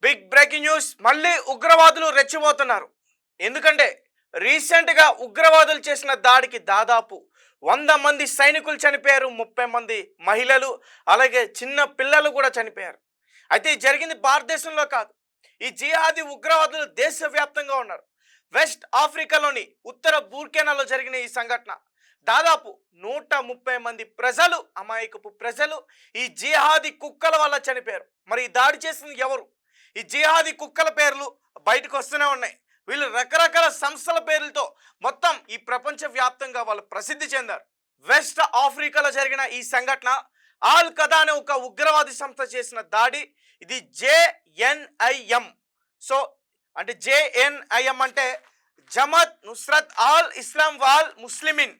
Big breaking news. మళ్ళీ ఉగ్రవాదులు రెచ్చిపోతున్నారు. ఎందుకంటే రీసెంట్గా ఉగ్రవాదులు చేసిన దాడికి దాదాపు 100 మంది సైనికులు చనిపోయారు, 30 మంది మహిళలు, అలాగే చిన్న పిల్లలు కూడా చనిపోయారు. అయితే ఇది జరిగింది భారతదేశంలో కాదు. ఈ జిహాదీ ఉగ్రవాదులు దేశవ్యాప్తంగా ఉన్నారు. వెస్ట్ ఆఫ్రికాలోని ఉత్తర బూర్కెనాలో జరిగిన ఈ సంఘటన దాదాపు 130 మంది ప్రజలు, అమాయకపు ప్రజలు ఈ జిహాదీ కుక్కల వల్ల చనిపోయారు. మరి ఈ దాడి చేసింది ఎవరు? ఈ జిహాదీ కుక్కల పేర్లు బయటకు వస్తూనే ఉన్నాయి. వీళ్ళు రకరకాల సంస్థల పేర్లతో మొత్తం ఈ ప్రపంచ వ్యాప్తంగా వాళ్ళు ప్రసిద్ధి చెందారు. వెస్ట్ ఆఫ్రికాలో జరిగిన ఈ సంఘటన ఆల్ ఖదా అనే ఒక ఉగ్రవాది సంస్థ చేసిన దాడి. ఇది జేఎన్ఐఎం. సో అంటే జేఎన్ఐఎం అంటే జమాత్ నుస్రత్ ఆల్ ఇస్లాం వాల్ ముస్లిమిన్.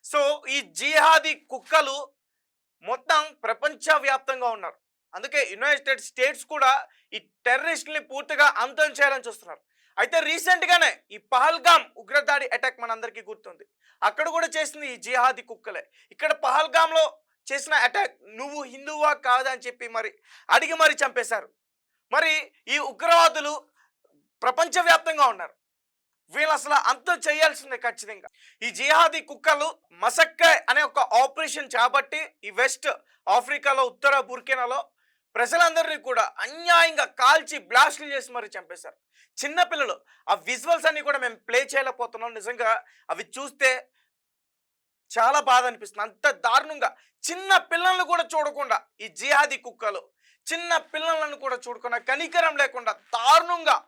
సో ఈ జిహాదీ కుక్కలు మొత్తం ప్రపంచవ్యాప్తంగా ఉన్నారు. అందుకే యునైటెడ్ స్టేట్స్ కూడా ఈ టెర్రరిస్ట్ని పూర్తిగా అంతం చేయాలని చూస్తున్నారు. అయితే రీసెంట్గానే ఈ పహల్గామ్ ఉగ్రదాడి అటాక్ మనందరికీ గుర్తుంది. అక్కడ కూడా చేసింది ఈ జిహాదీ కుక్కలే. ఇక్కడ పహల్గామ్లో చేసిన అటాక్ నువ్వు హిందువా కాదా అని చెప్పి అడిగి మరి చంపేశారు. మరి ఈ ఉగ్రవాదులు ప్రపంచవ్యాప్తంగా ఉన్నారు. వీళ్ళు అసలు అంతం చేయాల్సిందే ఖచ్చితంగా. ఈ జిహాదీ కుక్కలు మసక్క అనే ఒక ఆపరేషన్ చేపట్టి ఈ వెస్ట్ ఆఫ్రికాలో ఉత్తర బుర్కినాలో ప్రజలందరినీ కూడా అన్యాయంగా కాల్చి బ్లాస్టులు చేసి మరి చంపేశారు. చిన్నపిల్లలు, ఆ విజువల్స్ అన్ని కూడా మేము ప్లే చేయలేకపోతున్నాం. నిజంగా అవి చూస్తే చాలా బాధ అనిపిస్తుంది. అంత దారుణంగా చిన్న పిల్లలను కూడా చూడకుండా ఈ జిహాదీ కుక్కలు చిన్న పిల్లలను కూడా చూడకుండా కనికరం లేకుండా దారుణంగా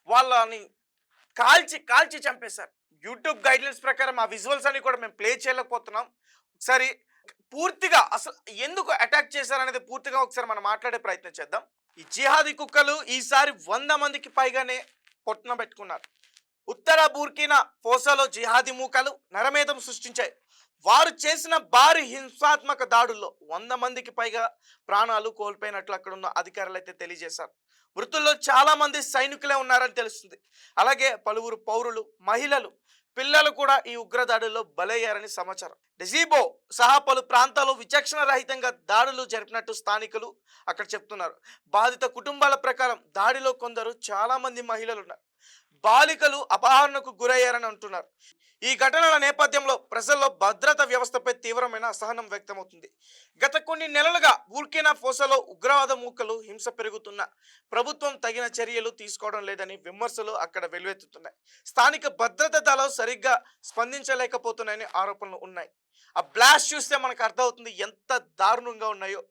వాళ్ళని కాల్చి కాల్చి చంపేశారు. యూట్యూబ్ గైడ్లైన్స్ ప్రకారం ఆ విజువల్స్ అన్ని కూడా మేము ప్లే చేయలేకపోతున్నాం. ఒకసారి పూర్తిగా అసలు ఎందుకు అటాక్ చేశారనేది పూర్తిగా ఒకసారి మనం మాట్లాడే ప్రయత్నం చేద్దాం. ఈ జిహాదీ కుక్కలు ఈసారి 100 మందికి పైగానే పొట్టన పెట్టుకున్నారు. ఉత్తర బూర్కినా ఫోసాలో జిహాదీ మూకలు నరమేధం సృష్టించాయి. వారు చేసిన భారీ హింసాత్మక దాడుల్లో 100 మందికి పైగా ప్రాణాలు కోల్పోయినట్లు అక్కడ ఉన్న అధికారులు అయితే తెలియజేశారు. మృతుల్లో చాలా మంది సైనికులే ఉన్నారని తెలుస్తుంది. అలాగే పలువురు పౌరులు, మహిళలు, పిల్లలు కూడా ఈ ఉగ్రదాడుల్లో బలయ్యారని సమాచారం. డెజీబో సహా పలు ప్రాంతాల్లో విచక్షణ రహితంగా దాడులు జరిపినట్టు స్థానికులు అక్కడ చెప్తున్నారు. బాధిత కుటుంబాల ప్రకారం దాడిలో చాలా మంది మహిళలు ఉన్నారు. బాలికలు అపహరణకు గురయ్యారని అంటున్నారు. ఈ ఘటనల నేపథ్యంలో ప్రజల్లో భద్రతా వ్యవస్థపై తీవ్రమైన అసహనం వ్యక్తమవుతుంది. గత కొన్ని నెలలుగా బుర్కినా ఫోసాలో ఉగ్రవాద మూకలు హింస పెరుగుతున్న ప్రభుత్వం తగిన చర్యలు తీసుకోవడం లేదని విమర్శలు అక్కడ వెల్లువెత్తుతున్నాయి. స్థానిక భద్రతా దళాలు సరిగ్గా స్పందించలేకపోతున్నాయని ఆరోపణలు ఉన్నాయి. ఆ బ్లాస్ట్ చూస్తే మనకు అర్థమవుతుంది ఎంత దారుణంగా ఉన్నాయో.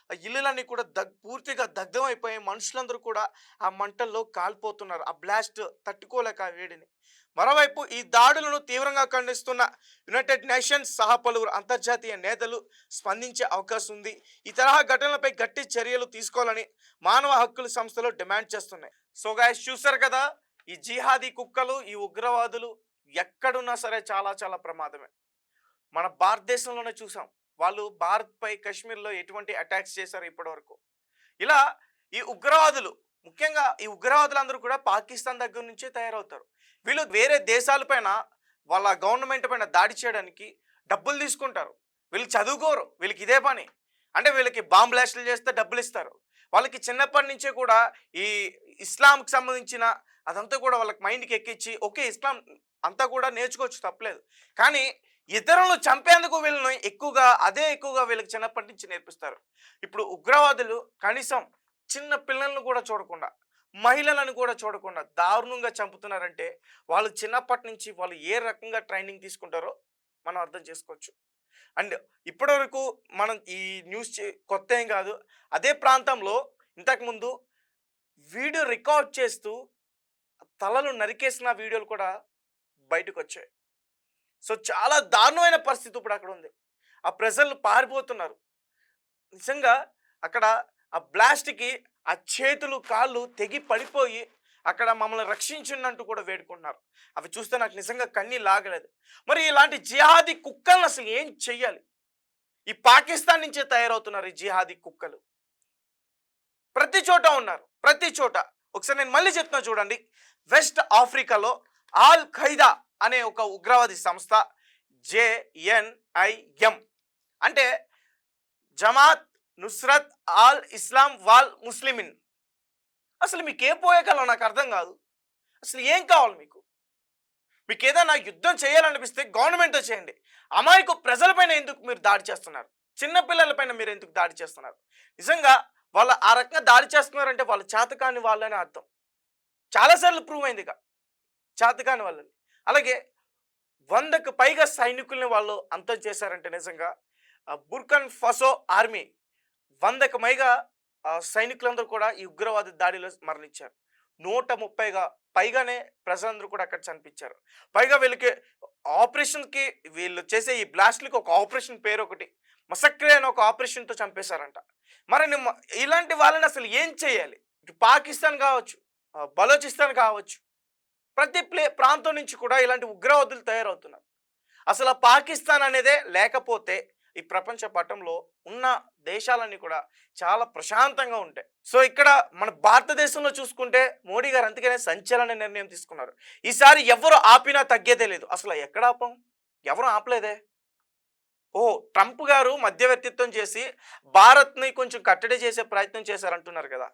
ఆ ఇల్లులన్నీ కూడా పూర్తిగా దగ్ధమైపోయి మనుషులందరూ కూడా ఆ మంటల్లో కాలిపోతున్నారు, ఆ బ్లాస్ట్ తట్టుకోలేక ఆ వేడిని. మరోవైపు ఈ దాడులను తీవ్రంగా ఖండిస్తున్న యునైటెడ్ నేషన్స్ సహా పలువురు అంతర్జాతీయ నేతలు స్పందించే అవకాశం ఉంది. ఈ తరహా ఘటనలపై గట్టి చర్యలు తీసుకోవాలని మానవ హక్కుల సంస్థలు డిమాండ్ చేస్తున్నాయి. సో గైస్, చూసారు కదా, ఈ జిహాదీ కుక్కలు, ఈ ఉగ్రవాదులు ఎక్కడున్నా సరే చాలా చాలా ప్రమాదమే. మన భారతదేశంలోనే చూసాం, వాళ్ళు భారత్పై కాశ్మీర్లో ఎటువంటి అటాక్స్ చేశారు ఇప్పటివరకు. ఇలా ఈ ఉగ్రవాదులు, ముఖ్యంగా ఈ ఉగ్రవాదులందరూ కూడా పాకిస్తాన్ దగ్గర నుంచే తయారవుతారు. వీళ్ళు వేరే దేశాలపైన వాళ్ళ గవర్నమెంట్ పైన దాడి చేయడానికి డబ్బులు తీసుకుంటారు. వీళ్ళు చదువుకోరు, వీళ్ళకి ఇదే పని. అంటే వీళ్ళకి బాంబ్ బ్లాస్టులు చేస్తే డబ్బులు ఇస్తారు. వాళ్ళకి చిన్నప్పటి నుంచే కూడా ఈ ఇస్లాంకి సంబంధించిన అదంతా కూడా వాళ్ళకి మైండ్కి ఎక్కించి ఓకే ఇస్లాం అంతా కూడా నేర్చుకోవచ్చు, తప్పలేదు. కానీ ఇతరులను చంపేందుకు వీళ్ళని ఎక్కువగా వీళ్ళకి చిన్నప్పటి నుంచి నేర్పిస్తారు. ఇప్పుడు ఉగ్రవాదులు కనీసం చిన్న పిల్లలను కూడా చూడకుండా, మహిళలను కూడా చూడకుండా దారుణంగా చంపుతున్నారంటే వాళ్ళు చిన్నప్పటి నుంచి వాళ్ళు ఏ రకంగా ట్రైనింగ్ తీసుకుంటారో మనం అర్థం చేసుకోవచ్చు. అండ్ ఇప్పటివరకు మనం ఈ న్యూస్ కొత్త ఏం కాదు. అదే ప్రాంతంలో ఇంతకుముందు వీడియో రికార్డ్ చేస్తూ తలలు నరికేసిన వీడియోలు కూడా బయటకు వచ్చాయి. సో చాలా దారుణమైన పరిస్థితి ఇప్పుడు అక్కడ ఉంది. ఆ ప్రజలు పారిపోతున్నారు. నిజంగా అక్కడ ఆ బ్లాస్ట్కి ఆ చేతులు కాళ్ళు తెగి పడిపోయి అక్కడ మమ్మల్ని రక్షించిందంటూ కూడా వేడుకుంటున్నారు. అవి చూస్తే నాకు నిజంగా కన్నీళ్ళు ఆగలేదు. మరి ఇలాంటి జిహాదీ కుక్కలను అసలు ఏం చెయ్యాలి? ఈ పాకిస్తాన్ నుంచే తయారవుతున్నారు ఈ జిహాదీ కుక్కలు. ప్రతి చోట ఉన్నారు, ప్రతి చోట. ఒకసారి నేను మళ్ళీ చెప్తున్నా చూడండి. వెస్ట్ ఆఫ్రికాలో ఆల్ ఖైదా అనే ఒక ఉగ్రవాది సంస్థ, జేఎన్ఐఎం అంటే జమాత్ నుస్రత్ ఆల్ ఇస్లాం వాల్ ముస్లిమిన్. అసలు మీకేం పోయేకాలం నాకు అర్థం కాదు. అసలు ఏం కావాలి మీకు? మీకు ఏదైనా యుద్ధం చేయాలనిపిస్తే గవర్నమెంట్‌తో చేయండి. అమాయక ప్రజలపైన ఎందుకు మీరు దాడి చేస్తున్నారు? చిన్న పిల్లలపైన మీరు ఎందుకు దాడి చేస్తున్నారు? నిజంగా వాళ్ళు ఆ రకంగా దాడి చేస్తున్నారంటే వాళ్ళు చేతకాని వాళ్ళని అర్థం. చాలా సార్లు ప్రూవ్ అయిందిగా చేతకాని వాళ్ళని. అలాగే 100కు పైగా సైనికుల్ని వాళ్ళు అంతం చేశారంటే నిజంగా బుర్కన్ ఫసో ఆర్మీ 100కు పైగా సైనికులందరూ కూడా ఈ ఉగ్రవాద దాడిలో మరణించారు. 130గా పైగానే ప్రజలందరూ కూడా అక్కడ చనిపించారు. పైగా వీళ్ళకి ఆపరేషన్‌కి వీళ్ళు చేసే ఈ బ్లాస్ట్‌లకి ఒక ఆపరేషన్ పేరు ఒకటి. మసక్రే అనే ఒక ఆపరేషన్‌తో చంపేశారంట. మరి ఇలాంటి వాళ్ళని అసలు ఏం చేయాలి? ఇటు పాకిస్తాన్ కావచ్చు, బలోచిస్తాన్ కావచ్చు. ప్రతి ప్రాంతం నుంచి కూడా ఇలాంటి ఉగ్రవాదులు తయారవుతున్నారు. అసలు ఆ పాకిస్తాన్ అనేదే లేకపోతే ఈ ప్రపంచ పటంలో ఉన్న దేశాలన్నీ కూడా చాలా ప్రశాంతంగా ఉంటాయి. సో ఇక్కడ మన భారతదేశంలో చూసుకుంటే మోడీ గారు అందుకనే సంచలన నిర్ణయం తీసుకున్నారు. ఈసారి ఎవరు ఆపినా తగ్గేదే లేదు. అసలు ఎక్కడ ఆపం? ఎవరు ఆపలేదే. ట్రంప్ గారు మధ్యవర్తిత్వం చేసి భారత్ని కొంచెం కట్టడి చేసే ప్రయత్నం చేశారంటున్నారు కదా.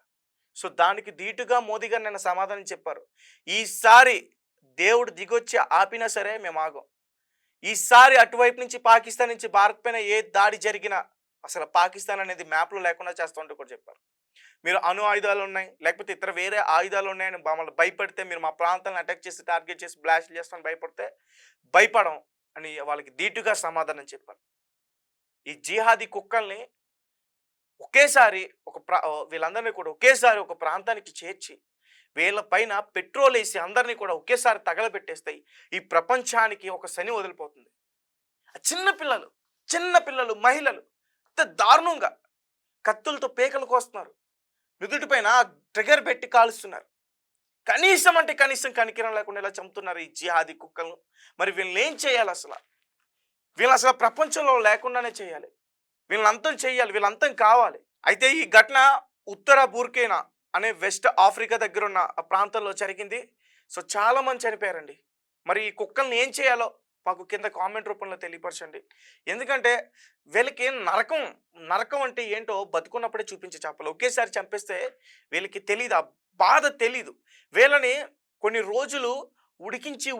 సో దానికి ధీటుగా మోదీ గారు నిన్న సమాధానం చెప్పారు. ఈసారి దేవుడు దిగొచ్చి ఆపినా సరే మేము ఆగం. ఈసారి అటువైపు నుంచి పాకిస్తాన్ నుంచి భారత్ పైన ఏ దాడి జరిగినా అసలు పాకిస్తాన్ అనేది మ్యాప్లో లేకుండా చేస్తామంటూ కూడా చెప్పారు. మీరు అణు ఆయుధాలు ఉన్నాయి, లేకపోతే ఇతర వేరే ఆయుధాలు ఉన్నాయని మమ్మల్ని భయపడితే, మీరు మా ప్రాంతాలను అటాక్ చేసి టార్గెట్ చేసి బ్లాస్ట్ చేస్తామని భయపడితే భయపడం అని వాళ్ళకి ధీటుగా సమాధానం చెప్పారు. ఈ జిహాదీ కుక్కల్ని ఒకేసారి వీళ్ళందరినీ కూడా ఒకేసారి ఒక ప్రాంతానికి చేర్చి వీళ్ళ పైన పెట్రోల్ వేసి అందరినీ కూడా ఒకేసారి తగలబెట్టేస్తాయి. ఈ ప్రపంచానికి ఒక శని వదిలిపోతుంది. చిన్న పిల్లలు మహిళలు అంత దారుణంగా కత్తులతో పేకలు కోస్తున్నారు. నుదుటి పైన ట్రిగర్ పెట్టి కాలుస్తున్నారు. కనీసం అంటే కనీసం కనికరం లేకుండా ఇలా చంపుతున్నారు ఈ జిహాదీ కుక్కలను. మరి వీళ్ళని ఏం చేయాలి? వీళ్ళు అసలు ప్రపంచంలో లేకుండానే చేయాలి. వీళ్ళని అంతం చేయాలి, వీళ్ళంతం కావాలి. అయితే ఈ ఘటన ఉత్తర బుర్కినా అనే వెస్ట్ ఆఫ్రికా దగ్గర ఉన్న ఆ ప్రాంతంలో జరిగింది. సో చాలామంది చనిపోయారండి. మరి ఈ కుక్కల్ని ఏం చేయాలో మాకు కింద కామెంట్ రూపంలో తెలియపరచండి. ఎందుకంటే వీళ్ళకి నరకం అంటే ఏంటో బతుకున్నప్పుడే చూపించే చేపలు. ఒకేసారి చంపేస్తే వీళ్ళకి తెలియదు, ఆ బాధ తెలీదు. వీళ్ళని కొన్ని రోజులు ఉడికించి